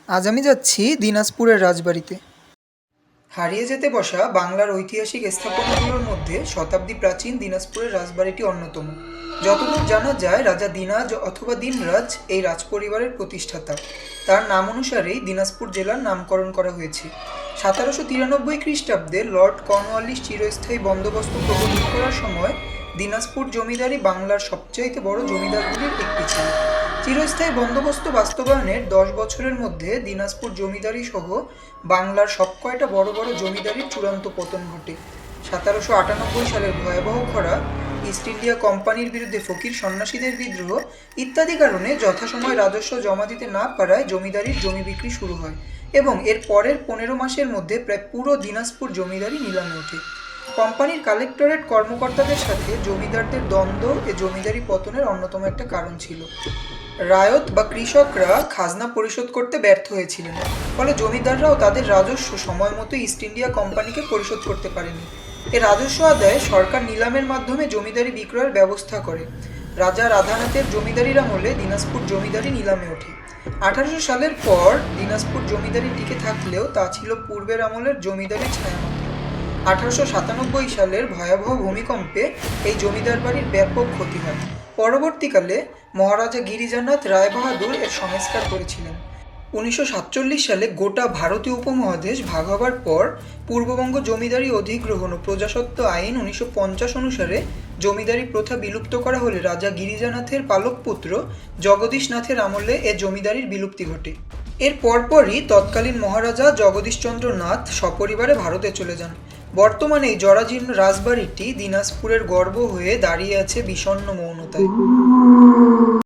আজ আমি যাচ্ছি দিনাজপুরের রাজবাড়িতে। হারিয়ে যেতে বসা বাংলার ঐতিহাসিক স্থাপনাগুলোর মধ্যে শতাব্দী প্রাচীন দিনাজপুরের রাজবাড়িটি অন্যতম। যতদূর জানা যায়, রাজা দিনাজ অথবা দিনরাজ এই রাজপরিবারের প্রতিষ্ঠাতা। তার নাম অনুসারেই দিনাজপুর জেলার নামকরণ করা হয়েছে। 1793 খ্রিস্টাব্দে লর্ড কর্নওয়ালিস চিরস্থায়ী বন্দোবস্ত প্রবর্তন করার সময় দিনাজপুর জমিদারি বাংলার সবচাইতে বড় জমিদারগুলির একটি ছিল। চিরস্থায়ী বন্দোবস্ত বাস্তবায়নের 10 বছরের মধ্যে দিনাজপুর জমিদারি সহ বাংলার সব কয়টা বড় বড় জমিদারির চূড়ান্ত পতন ঘটে। 1798 সালের ভয়াবহ খরা, ইস্ট ইন্ডিয়া কোম্পানির বিরুদ্ধে ফকির সন্ন্যাসীদের বিদ্রোহ ইত্যাদি কারণে যথাসময়ে রাজস্ব জমা দিতে না পারায় জমিদারির জমি বিক্রি শুরু হয় এবং এর পরের 15 মাসের মধ্যে প্রায় পুরো দিনাজপুর জমিদারি নিলামে ওঠে। কোম্পানির কালেক্টরেট কর্মকর্তাদের সাথে জমিদারদের দ্বন্দ্ব এ জমিদারি পতনের অন্যতম একটা কারণ ছিল। রায়ত বা কৃষকরা খাজনা পরিশোধ করতে ব্যর্থ হয়েছিলেন, ফলে জমিদাররাও তাদের রাজস্ব সময় মতো ইস্ট ইন্ডিয়া কোম্পানিকে পরিশোধ করতে পারেনি। এ রাজস্ব আদায়ে সরকার নিলামের মাধ্যমে জমিদারি বিক্রয়ের ব্যবস্থা করে। রাজা রাধানাথের জমিদারির আমলে দিনাজপুর জমিদারি নিলামে ওঠে। 1800 সালের পর দিনাজপুর জমিদারি টিকে থাকলেও তা ছিল পূর্বের আমলের জমিদারির ছায়ামাত্র। 1897 সালের ভয়াবহ ভূমিকম্পে এই জমিদার বাড়ির ব্যাপক ক্ষতি হয়। পরবর্তীকালে মহারাজা গিরিজানাথ রায়বাহাদুর এর সংস্কার করেছিলেন। 1947 সালে গোটা ভারতীয় উপমহাদেশ ভাগ হবার পর পূর্ববঙ্গ জমিদারি অধিগ্রহণ ও প্রজাস্বত্ব আইন 1950 অনুসারে জমিদারি প্রথা বিলুপ্ত করা হলে রাজা গিরিজানাথের পালক পুত্র জগদীশনাথের আমলে এ জমিদারির বিলুপ্তি ঘটে। এর পরপরই তৎকালীন মহারাজা জগদীশচন্দ্র নাথ সপরিবারে ভারতে চলে যান। বর্তমানে এই জরাজীর্ণ রাজবাড়িটি দিনাজপুরের গর্ব হয়ে দাঁড়িয়ে আছে বিষণ্ণ মৌনতায়।